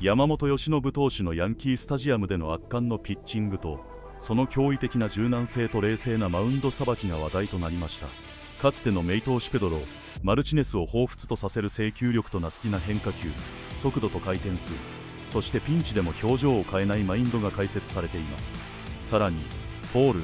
山本由伸投手のヤンキースタジアムでの圧巻のピッチングと、その驚異的な柔軟性と冷静なマウンドさばきが話題となりました。かつての名投手ペドロ、マルチネスを彷彿とさせる制球力とナスティな変化球、速度と回転数、そしてピンチでも表情を変えないマインドが解説されています。さらにボール、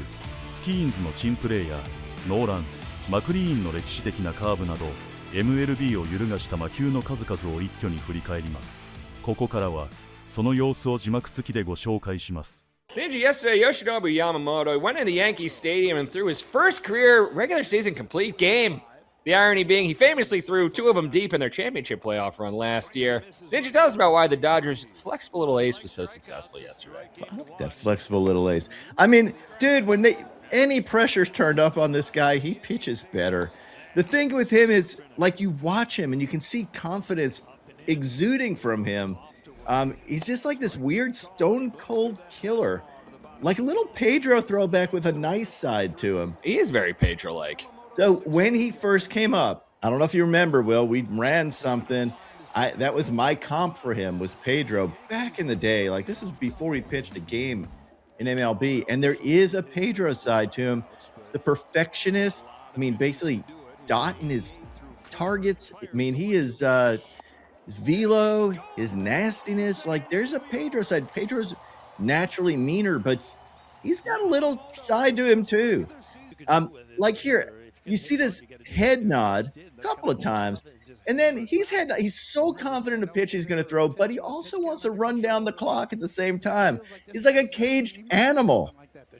スキーンズの珍プレーやノーラン、マクリーンの歴史的なカーブなど MLB を揺るがした魔球の数々を一挙に振り返ります。ここからはその様子を字幕付きでご紹介します。Ninja, yesterday, Yoshinobu Yamamoto went into Yankee Stadium and threw his first career regular season complete game. The irony being he famously threw two of them deep in their championship playoff run last year. Ninja, tell us about why the Dodgers' flexible little ace was so successful yesterday. I like that flexible little ace. I mean, dude, when any pressure's turned up on this guy, he pitches better. The thing with him is, like, you watch him and you can see confidence exuding from him. He's just like this weird stone cold killer, like a little Pedro throwback with a nice side to him. He is very Pedro-like. So when he first came up, I don't know if you remember, Will, we ran something. That was my comp for him, was Pedro back in the day. Like, this was before he pitched a game in MLB. And there is a Pedro side to him. The perfectionist, I mean, basically dotting his targets. I mean, he is his velo, his nastiness. Like, there's a Pedro side. Pedro's naturally meaner, but he's got a little side to him too. Like here, you see this head nod a couple of times, and then he's so confident in the pitch he's going to throw, but he also wants to run down the clock at the same time. He's like a caged animal,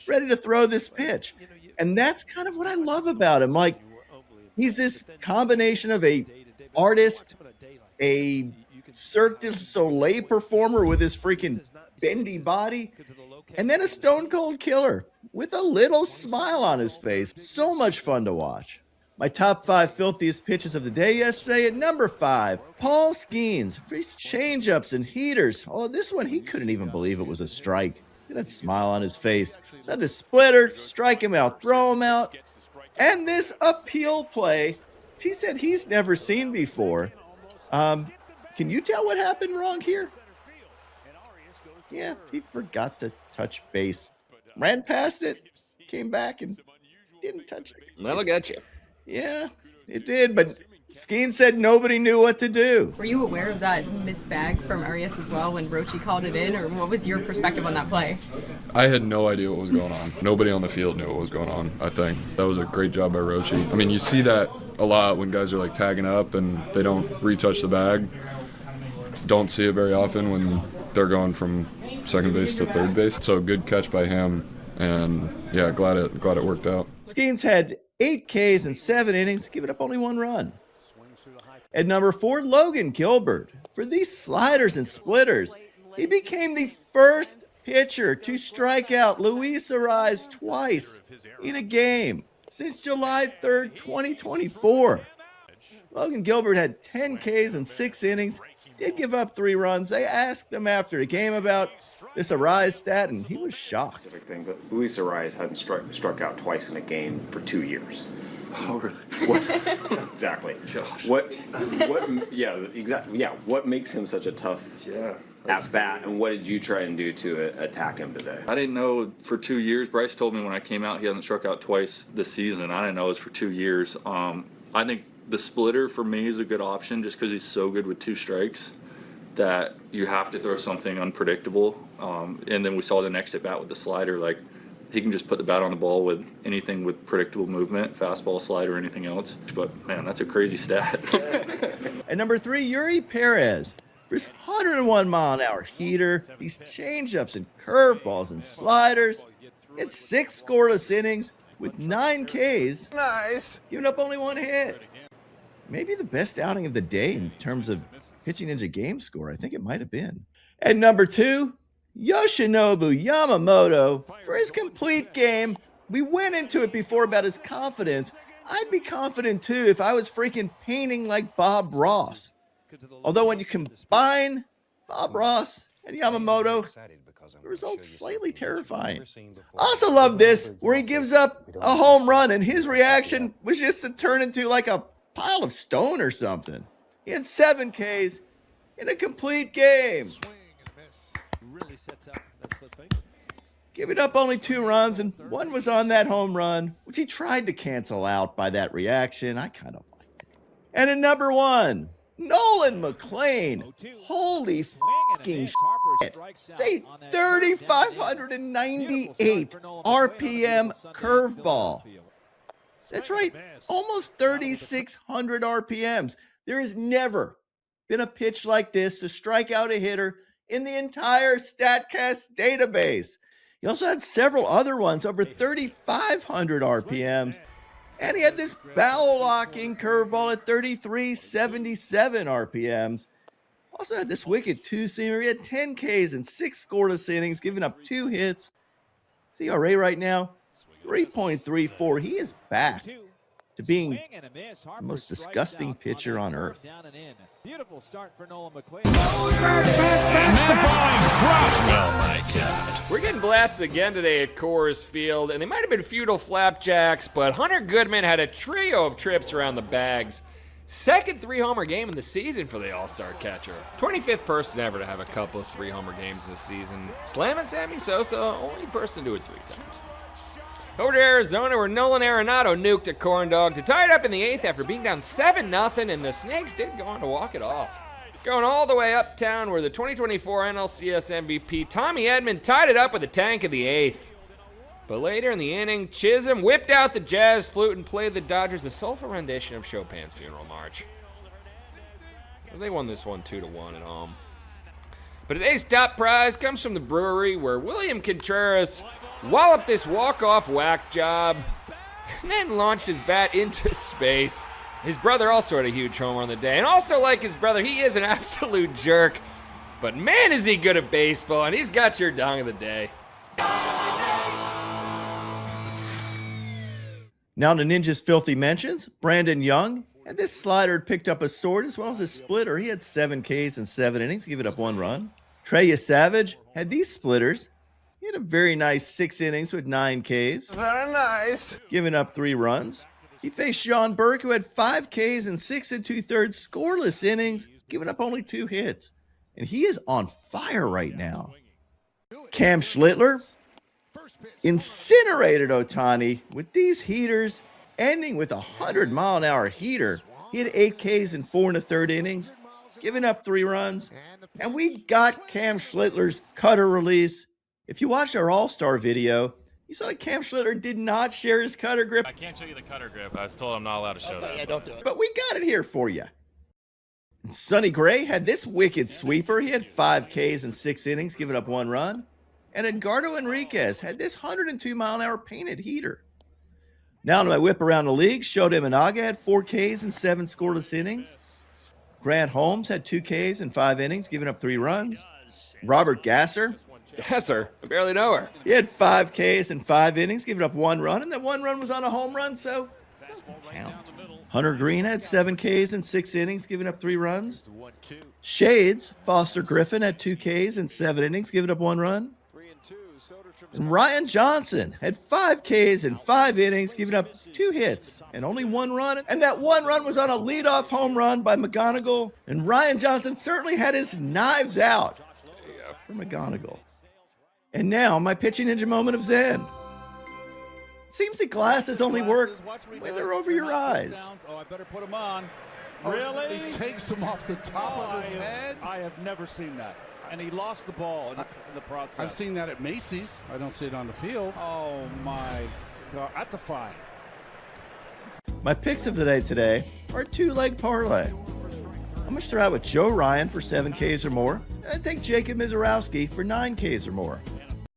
ready to throw this pitch. And that's kind of what I love about him. Like, he's this combination of a artist, a Cirque du Soleil performer with his freaking bendy body, and then a stone cold killer with a little smile on his face. So much fun to watch. My top 5 filthiest pitches of the day yesterday. At number 5, Paul Skeens for his changeups and heaters. Oh, this one, he couldn't even believe it was a strike. Look at that smile on his face. He's had to splitter, strike him out, throw him out. And this appeal play, he said he's never seen before. Can you tell what happened wrong here? Yeah, he forgot to touch base. Ran past it, came back, and didn't touch it. That'll get you. Yeah, it did, but Skeen said nobody knew what to do. Were you aware of that missed bag from Arias as well when Rochi called it in, or what was your perspective on that play? I had no idea what was going on. Nobody on the field knew what was going on, I think. That was a great job by Rochi. I mean, you see that a lot when guys are like tagging up and they don't retouch the bag. Don't see it very often when they're going from second base to third base. So good catch by him, and yeah, glad it worked out. Skeens had 8 Ks in 7 innings, giving up only 1 run. At number 4, Logan Gilbert. For these sliders and splitters, he became the first pitcher to strike out Luis Arias twice in a game since July 3rd, 2024. Logan Gilbert had 10 Ks in 6 innings, did give up 3 runs. They asked him after the game about this Arias stat, and he was shocked. Thing, but Luis Arias hadn't struck out twice in a game for 2 years. Oh, really? What? Exactly. Gosh. What? Yeah, exactly. Yeah. What makes him such a tough at bat, and what did you try and do to attack him today? I didn't know for 2 years. Bryce told me when I came out he hasn't struck out twice this season. I didn't know it was for 2 years. I think the splitter for me is a good option just because he's so good with 2 strikes that you have to throw something unpredictable. And then we saw the next at bat with the slider. Like, he can just put the bat on the ball with anything with predictable movement, fastball, slider, anything else. But man, that's a crazy stat. At number 3, Yuri Perez. For his 101-mile-an-hour heater, these changeups and curveballs and sliders. He had 6 scoreless innings with 9 Ks. Nice. Giving up only 1 hit. Maybe the best outing of the day in terms of pitching into game score. I think it might have been. At number 2, Yoshinobu Yamamoto. For his complete game, we went into it before about his confidence. I'd be confident too if I was freaking painting like Bob Ross. Although when you combine Bob Ross and Yamamoto, the result's slightly terrifying. I also love this, where he gives up a home run and his reaction was just to turn into like a pile of stone or something. He had 7 Ks in a complete game. Giving up only 2 runs, and one was on that home run, which he tried to cancel out by that reaction. I kind of liked it. And at number 1, Nolan McLean. Holy fucking shit. Say 3,598 RPM curveball. That's right, almost 3,600 RPMs. There has never been a pitch like this to strike out a hitter in the entire StatCast database. He also had several other ones over 3,500 RPMs. And he had this barrel-locking curveball at 3,377 RPMs. Also had this wicked two-seamer. He had 10 Ks and 6 scoreless innings, giving up 2 hits. CRA right now, 3.34. He is back to being the most disgusting pitcher on earth. Beautiful start for Nolan McLean. We're getting blasted again today at Coors Field, and they might have been feudal flapjacks, but Hunter Goodman had a trio of trips around the bags. Second 3-homer game in the season for the All-Star catcher. 25th person ever to have a couple of 3-homer games this season. Slamming Sammy Sosa, only person to do it 3 times. Over to Arizona, where Nolan Arenado nuked a corn dog to tie it up in the 8th after being down 7-0, and the Snakes did go on to walk it off. Going all the way uptown, where the 2024 NLCS MVP Tommy Edman tied it up with a tank in the 8th. But later in the inning, Chisholm whipped out the jazz flute and played the Dodgers a soulful rendition of Chopin's Funeral March. They won this one 2-1 at home. But today's top prize comes from the Brewery, where William Contreras walloped this walk-off whack job and then launched his bat into space. His brother also had a huge homer on the day, and also like his brother, he is an absolute jerk. But man, is he good at baseball, and he's got your dong of the day. Now to Ninja's filthy mentions, Brandon Young. And this slider had picked up a sword as well as a splitter. He had 7 Ks in 7 innings, giving up 1 run. Treya Savage had these splitters. He had a very nice 6 innings with 9 Ks. Very nice. Giving up 3 runs. He faced Sean Burke, who had 5 Ks and 6 2/3 scoreless innings, giving up only 2 hits. And he is on fire right now. Cam Schlittler incinerated Ohtani with these heaters, ending with a 100-mile-an-hour heater. He had 8 Ks in 4 1/3 innings, giving up 3 runs. And we got Cam Schlittler's cutter release. If you watched our All-Star video, you saw that Cam Schlittler did not share his cutter grip. I can't show you the cutter grip. I was told I'm not allowed to show that. Yeah, don't do it. But we got it here for you. And Sonny Gray had this wicked sweeper. He had 5 Ks in 6 innings, giving up 1 run. And Edgardo Enriquez had this 102-mile-an-hour painted heater. Now to my whip around the league, Shota Imanaga had 4 Ks in 7 scoreless innings. Grant Holmes had 2 Ks in 5 innings, giving up 3 runs. Robert Gasser. Gasser? I barely know her. He had 5 Ks in 5 innings, giving up 1 run, and that 1 run was on a home run, so it doesn't count. Hunter Green had 7 Ks in 6 innings, giving up 3 runs. Shades, Foster Griffin had 2 Ks in 7 innings, giving up 1 run. And Ryan Johnson had 5 Ks in 5 innings, giving up 2 hits and only 1 run. And that 1 run was on a leadoff home run by McGonigal. And Ryan Johnson certainly had his knives out for McGonigal. And now my pitching ninja moment of Zen. It seems that glasses only work when they're over your eyes. Oh, I better put them on. Really? He takes them off the top of his head. I have never seen that. And he lost the ball in the process. I've seen that at Macy's. I don't see it on the field. Oh, my God. That's a fine. My picks of the day today are a 2-leg parlay. I'm going to start out with Joe Ryan for 7 Ks or more, and take Jacob Mizorowski for 9 Ks or more.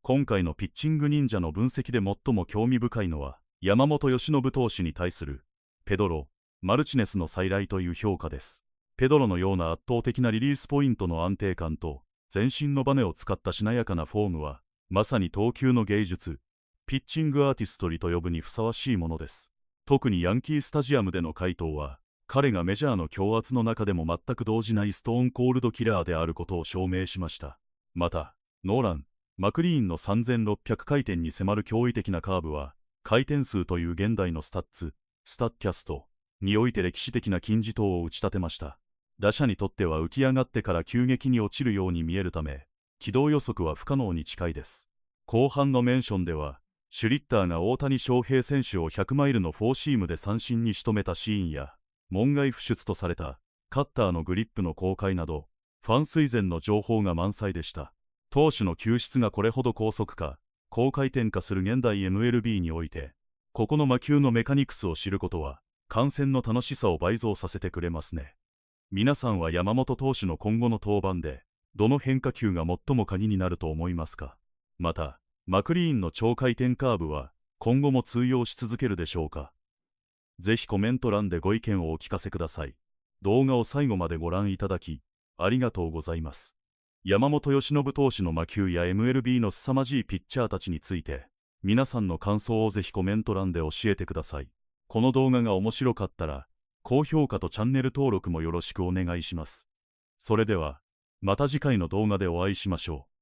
今回のピッチング忍者の分析で最も興味深いのは、山本由伸投手に対する、ペドロ、マルチネスの再来という評価です。ペドロのような圧倒的なリリースポイントの安定感と、全身のバネを使ったしなやかなフォームは、まさに投球の芸術、ピッチングアーティストリと呼ぶにふさわしいものです。特にヤンキースタジアムでの回答は、彼がメジャーの強圧の中でも全く動じないストーンコールドキラーであることを証明しました。また、ノーラン・マクリーンの3600回転に迫る驚異的なカーブは、回転数という現代のスタッツ、スタッキャストにおいて歴史的な金字塔を打ち立てました。打者にとっては浮き上がってから急激に落ちるように見えるため、軌道予測は不可能に近いです。後半のメンションでは、シュリッターが大谷翔平選手を100マイルのフォーシームで三振に仕留めたシーンや、門外不出とされたカッターのグリップの公開など、ファン垂涎の情報が満載でした。投手の球質がこれほど高速化、高回転化する現代 MLB において、ここの魔球のメカニクスを知ることは、観戦の楽しさを倍増させてくれますね。皆さんは山本投手の今後の登板で、どの変化球が最も鍵になると思いますか？また、マクリーンの超回転カーブは、今後も通用し続けるでしょうか？ぜひコメント欄でご意見をお聞かせください。動画を最後までご覧いただき、ありがとうございます。山本由伸投手の魔球や MLB の凄まじいピッチャーたちについて、皆さんの感想をぜひコメント欄で教えてください。この動画が面白かったら、高評価とチャンネル登録もよろしくお願いします。それでは、また次回の動画でお会いしましょう。